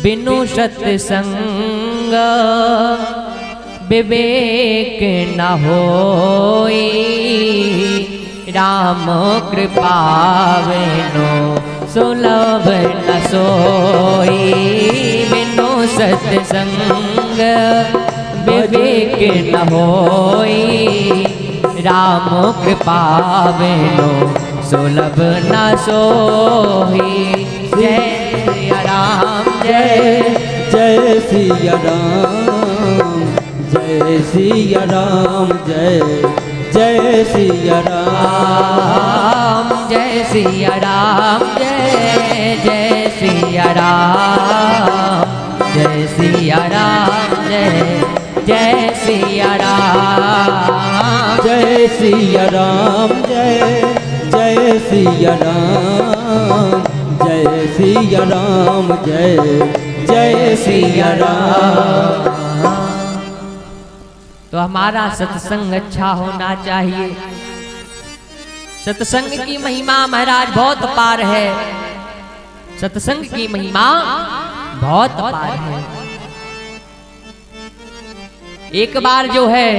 बिनु सत्संग विवेक न होई, राम कृपा बिनु सुलभ न सोई। बिनु सत्संग विवेक न होई, राम कृपा बिनु सुलभ न सोई। जय सिया राम जय जय सिया राम, जय सिया राम, जय जय सिया राम, जय सिया राम जय जय सिया राम, जय सिया राम जय जय सिया राम, जय सिया राम, जय जय सिया राम, जय सिया राम, जय जय सिया राम। तो हमारा सत्संग अच्छा होना चाहिए। सत्संग की महिमा महाराज बहुत पार है। सत्संग की महिमा बहुत पार है। एक बार जो है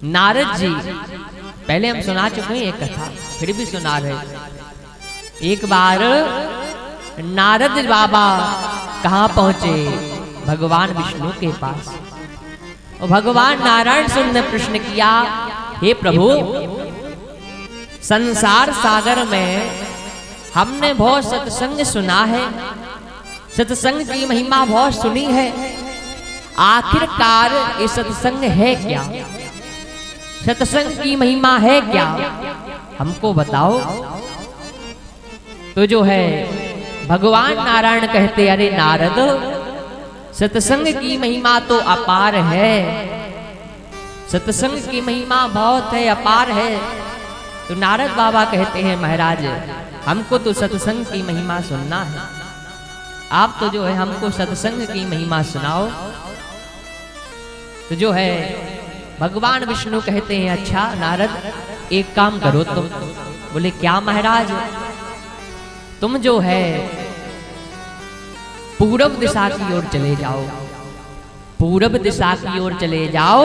नारद जी, पहले हम सुना चुके हैं एक कथा, फिर भी सुना रहे। एक बार नारद बाबा कहाँ पहुंचे? भगवान विष्णु के पास। और भगवान नारायण से ने प्रश्न किया, हे प्रभु, संसार सागर में हमने बहुत सत्संग सुना है, सत्संग की महिमा बहुत सुनी है, आखिरकार ये सत्संग है क्या? सत्संग की महिमा है क्या? हमको बताओ। तो जो है भगवान नारायण कहते, अरे नारद, सत्संग की महिमा तो अपार है, सत्संग की महिमा बहुत है, अपार है। तो नारद बाबा कहते हैं, महाराज हमको तो सत्संग की महिमा सुनना है, आप तो जो है हमको सत्संग की महिमा सुनाओ। तो जो है भगवान विष्णु कहते हैं, अच्छा नारद एक काम करो तुम। बोले क्या महाराज? तुम जो है पूरब दिशा की ओर चले जाओ, पूरब दिशा की ओर चले जाओ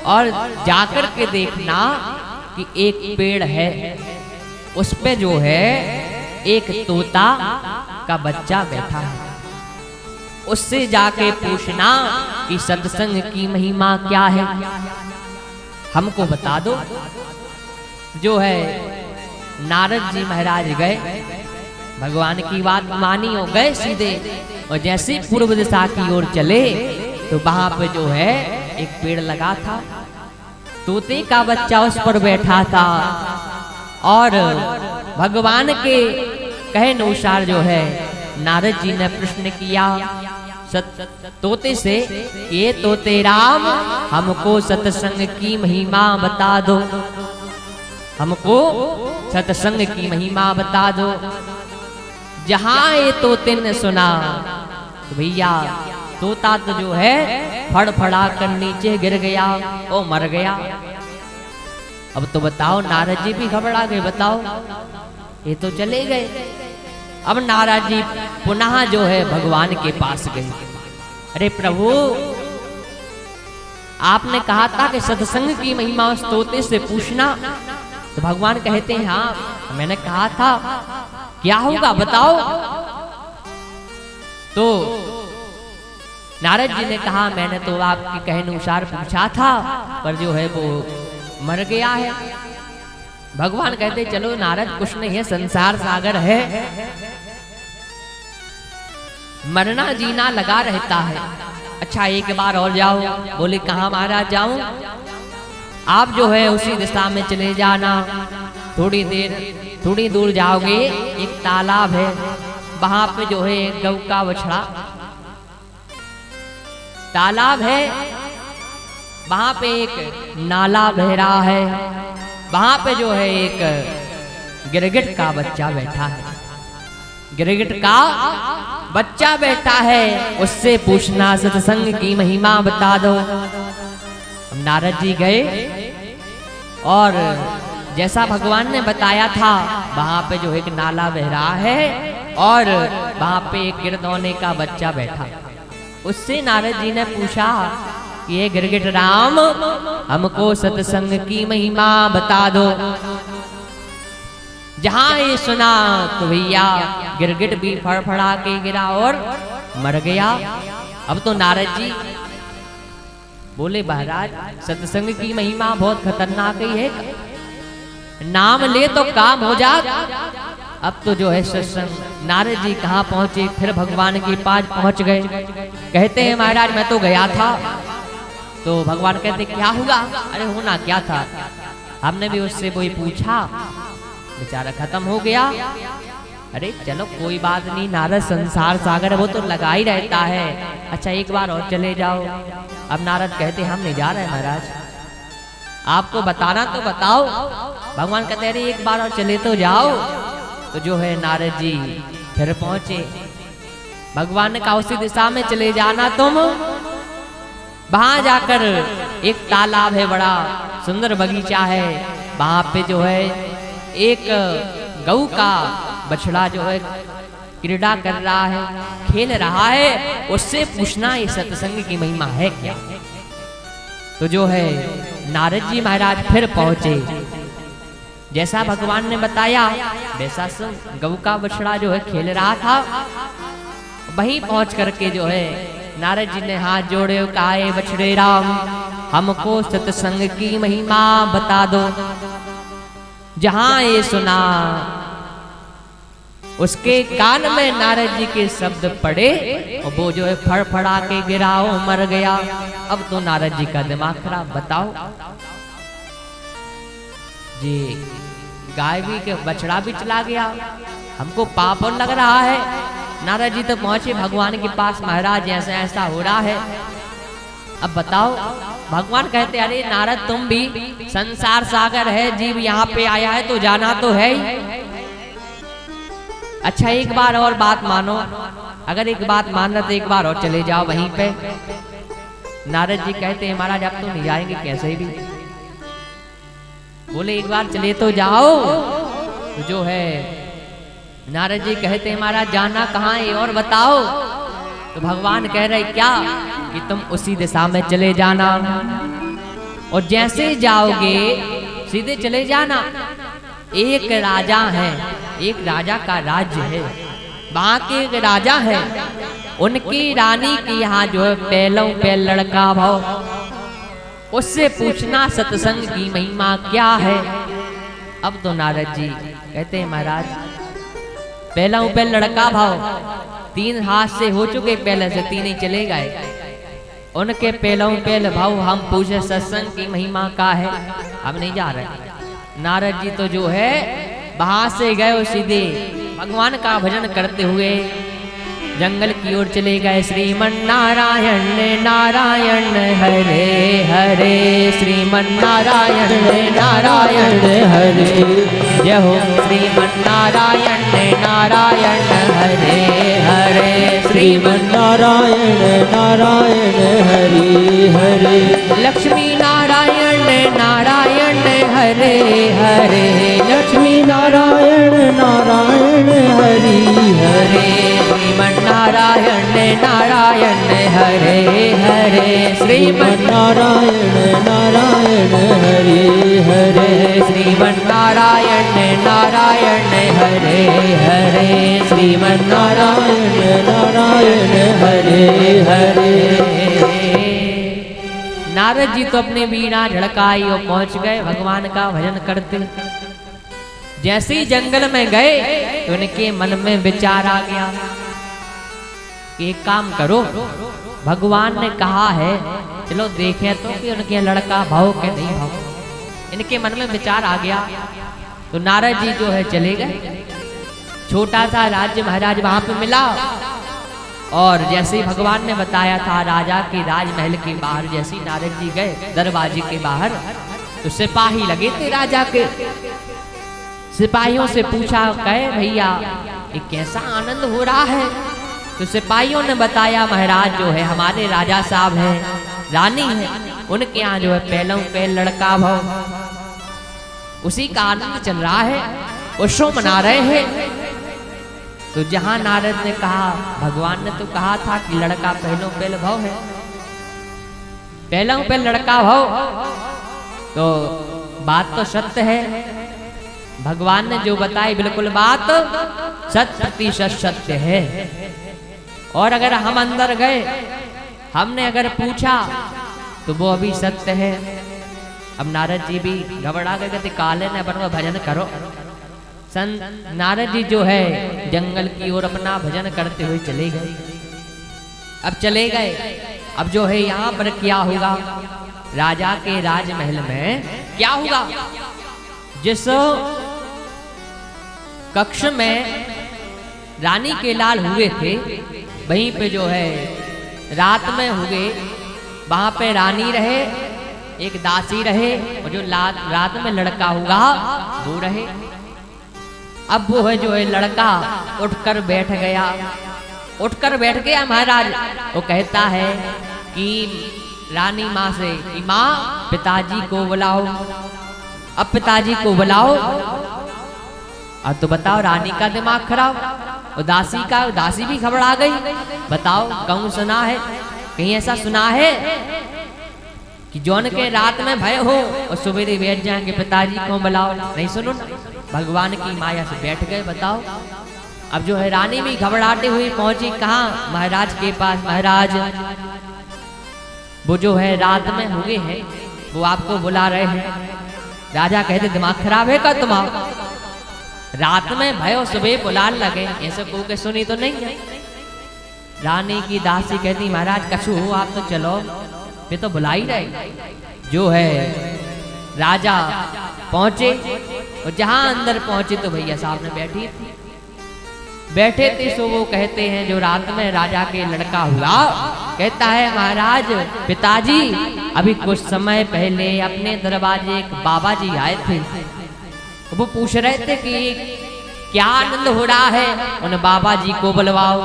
और जाकर के देखना कि एक पेड़ है, उस पे जो है एक तोता का बच्चा बैठा है। उससे जाके पूछना कि सत्संग की महिमा क्या है, हमको बता दो। जो है नारद जी महाराज गए, भगवान की बात मानी और गए सीधे। और जैसे पूर्व दिशा की ओर चले तो वहां पे जो है एक पेड़ लगा था, तोते का बच्चा उस पर बैठा था। और भगवान के कहे अनुसार जो है नारद जी ने प्रश्न किया तोते से, ये तोते राम, हमको सत्संग की महिमा बता दो, हमको सत्संग की महिमा बता दो। जहां ये तोते ने सुना तो भैया तोता तो जो है फड़फड़ा कर नीचे गिर गया और मर गया। अब तो बताओ, नारद जी भी घबरा गए, बताओ ये तो चले गए। अब नारद जी पुनः जो है भगवान के पास गए। अरे प्रभु, आपने कहा था कि सत्संग की महिमा उस तोते से पूछना। तो भगवान कहते हैं, हाँ मैंने कहा था, क्या होगा बताओ। तो नारद जी ने कहा, मैंने तो आपके कहने अनुसार पूछा था, पर जो है वो मर गया है। भगवान कहते, चलो नारद कुछ नहीं है, संसार सागर है, मरना जीना लगा रहता है। अच्छा एक बार और जाओ। बोले कहाँ महाराज जाऊं? आप जो है उसी दिशा में चले जाना, थोड़ी दूर जाओगे एक तालाब है, वहां पे जो है एक गौ का बछड़ा तालाब है, वहां पे एक नाला बह रहा है, वहां पे जो है एक गिरगिट का बच्चा बैठा है, गिरगिट का बच्चा बैठा है, उससे पूछना सत्संग की महिमा बता दो। नारद जी गए और जैसा भगवान ने बताया था, वहां पे जो एक नाला बह रहा है, और वहां पे एक गिरधौने का बच्चा बैठा। उससे नारद जी ने पूछा कि ये गिरगिट राम, हमको सत्संग की महिमा बता दो। जहां ये सुना तो भैया गिरगिट भी फड़फड़ा के गिरा और मर गया। अब तो नारद जी बोले, महाराज सत्संग की महिमा बहुत खतरनाक ही है, नाम ले तो काम हो जा। अब तो जो है सत्संग, नारद जी कहाँ पहुंचे, फिर भगवान के पास पहुंच गए। कहते हैं महाराज मैं तो गया था। तो भगवान कहते क्या हुआ? अरे होना क्या था, हमने भी उससे वही पूछा, बेचारा खत्म हो गया। अरे चलो कोई बात नहीं, नारद संसार सागर वो तो लगा ही रहता है। अच्छा एक बार और चले जाओ। अब नारद कहते हम नहीं जा रहे महाराज, आपको बताना तो बताओ। भगवान कहते अरे एक बार और चले तो जाओ। तो जो है नारद जी फिर पहुंचे। भगवान ने कहा उसी दिशा में चले जाना तुम। वहां जाकर एक तालाब है, बड़ा सुंदर बगीचा है। वहां पे जो है एक गऊ का बछड़ा जो है क्रीड़ा कर रहा है, खेल रहा है। उससे पूछना ये सत्संग की महिमा है क्या। तो जो है नारद जी महाराज फिर पहुंचे। जैसा भगवान ने बताया वैसा सब गऊ का बछड़ा जो है खेल रहा था। वहीं पहुंच करके जो है नारद जी ने हाथ जोड़े, कहा बछड़े राम, हमको सत्संग की महिमा बता दो। जहां ये सुना उसके कान में नारद जी के शब्द पड़े और वो जो है फड़फड़ा के गिरा, मर गया। अब तो नारद जी का दिमाग खराब। बताओ जी, गाय भी के बछड़ा भी चला गया, हमको पाप लग रहा है। नारद जी तो पहुंचे भगवान के पास, महाराज ऐसा ऐसा हो रहा है, अब बताओ। भगवान कहते अरे नारद तुम भी, संसार सागर है, जीव यहाँ पे आया है तो जाना तो है ही। अच्छा एक बार और बात मानो, अगर एक बात मान रहे तो एक बार और चले जाओ वहीं पे। नारद जी कहते हैं महाराज अब तो नहीं जाएंगे कैसे भी। बोले एक बार चले तो जाओ। तो जो है नारद जी कहते हैं महाराज जाना कहाँ है और बताओ। तो भगवान कह रहे क्या कि तुम उसी दिशा में चले जाना और जैसे जाओगे सीधे चले जाना। एक राजा है, एक राजा का राज्य है, वहां के एक राजा है, उनकी रानी के यहाँ जो है पहलों पे लड़का भाव, उससे पूछना सत्संग की महिमा क्या है। अब तो नारद जी कहते हैं महाराज पहला पे लड़का भाव 3 हाथ से हो चुके, पहले से 3 ही चले गए। उनके पहलों पहले भाव हम पूछे सत्संग की महिमा का है, हम नहीं जा रहे। नारद जी तो जो है वहां से गए सीधे भगवान का भजन करते हुए जंगल की ओर चले गए। श्रीमन नारायण नारायण हरे हरे, श्रीमन नारायण नारायण हरे, जय हो श्रीमन नारायण नारायण हरे हरे, श्रीमन नारायण नारायण हरे हरे, लक्ष्मी नारायण नारायण हरे हरे, लक्ष्मी नारायण नारायण हरे हरे, श्रीमन नारायण नारायण हरे हरे, श्रीमन नारायण नारायण हरे हरे, श्रीमन नारायण नारायण हरे हरे, श्रीमन नारायण नारायण हरे हरे। नारद जी तो अपने वीणा झड़काई और पहुंच गए भगवान का भजन करते। जैसे ही जंगल में गए तो उनके मन में विचार आ गया कि एक काम करो, भगवान ने कहा है चलो देखें तो कि उनके लड़का भाव के नहीं भाव। इनके मन में विचार आ गया तो नारद जी जो है चले गए। छोटा सा राज्य महाराज वहां पे मिला और जैसे ही भगवान ने बताया था राजा के राजमहल के बाहर जैसे ही नारद जी गए दरवाजे के बाहर तो सिपाही लगे थे राजा के। सिपाहियों से पूछा कहे भैया ये कैसा आनंद हो रहा है। तो सिपाहियों ने बताया महाराज जो है हमारे राजा साहब हैं, रानी है, उनके यहाँ जो है पहलों पे लड़का भाव, उसी का आनंद चल रहा है, उत्सव मना रहे हैं। तो जहां नारद ने कहा, भगवान ने तो कहा था कि लड़का पहलों पहल भव है, पहलों पहल लड़का भव, तो बात तो सत्य है। भगवान ने जो बताई बिल्कुल बात 100% सत्य है। और अगर हम अंदर गए, हमने अगर पूछा तो वो अभी सत्य है। अब नारद जी भी घबरा गए, कहते काले ने अपन भजन करो। संत नारद जी जो है जंगल की ओर अपना भजन करते हुए चले गए। अब चले गए, अब जो है यहाँ पर क्या होगा, राजा के राजमहल में क्या होगा, जिस कक्ष में रानी के लाल हुए थे, वहीं पे जो है रात में हुए, वहां पे रानी रहे, एक दासी रहे, और जो रात में लड़का होगा वो रहे। अब वो है जो है लड़का उठकर बैठ गया, उठकर बैठ गया महाराज। वो कहता है कि रानी माँ से कि माँ पिताजी को बुलाओ। अब पिताजी को बुलाओ। अब तो बताओ, रानी का दिमाग खराब, उदासी का, उदासी भी घबरा गई। बताओ कहूँ सुना है, कहीं ऐसा सुना है कि जौन के रात में भय हो और सवेरे बैठ जाएंगे पिताजी को बुलाओ? नहीं सुनो ना, भगवान की माया से बैठ गए। बताओ, अब जो है रानी भी घबराते हुई पहुंची कहाँ, महाराज के पास। महाराज वो जो है रात में हुए हैं, वो आपको बुला रहे हैं। राजा कहते दिमाग खराब है का तुम्हारा? रात में भय और सुबह बुलाने लगे, ऐसे को के सुनी तो नहीं है। रानी की दासी कहती महाराज कछु हो आप तो चलो, वे तो बुला ही रहे। जो है राजा पहुंचे, और जहां अंदर पहुंचे तो भैया साहब ने बैठी थी, बैठे थे। सो वो कहते हैं जो रात में राजा के लड़का हुआ, कहता है महाराज पिताजी अभी कुछ समय पहले अपने दरवाजे एक बाबा जी आए थे, वो पूछ रहे थे कि क्या आनंद हो रहा है, उन बाबा जी को बुलवाओ।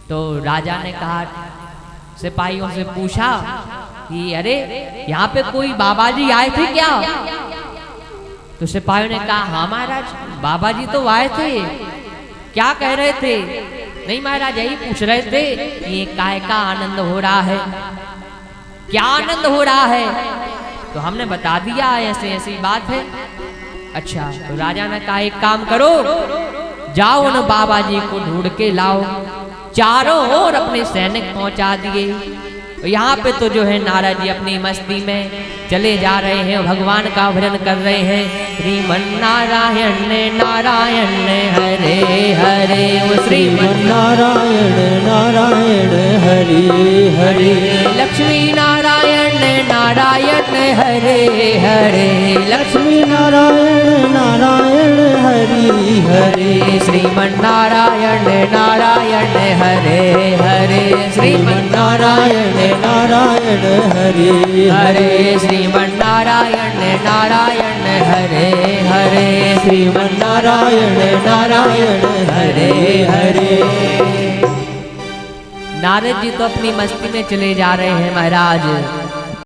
तो राजा ने कहा, सिपाहियों से पूछा कि अरे यहाँ पे कोई बाबा जी आए थे क्या? तो सिपाहियों ने कहा हाँ महाराज, बाबा जी तो आए थे। क्या कह रहे थे? नहीं महाराज यही पूछ रहे थे ये काय का आनंद हो रहा है, क्या आनंद हो रहा है? तो हमने बता दिया ऐसे ऐसी बात है। अच्छा, तो राजा ने कहा एक काम करो, जाओ उन बाबा जी को ढूंढ के लाओ। चारों ओर अपने सैनिक पहुंचा दिए। यहाँ पे तो जो है नारद जी अपनी मस्ती में चले जा रहे हैं, भगवान का भजन कर रहे हैं। श्रीमन नारायण नारायण हरे हरे, वो श्रीमन नारायण नारायण हरे हरे, लक्ष्मी नारायण नारायण हरे हरे, लक्ष्मी नारायण नारायण हरि हरे, श्रीमन नारायण नारायण हरे हरे, श्रीमन नारायण नारायण हरे हरे, श्रीमन नारायण नारायण हरे हरे, श्रीमन नारायण नारायण हरे हरे। नारद जी तो अपनी मस्ती में चले जा रहे हैं महाराज।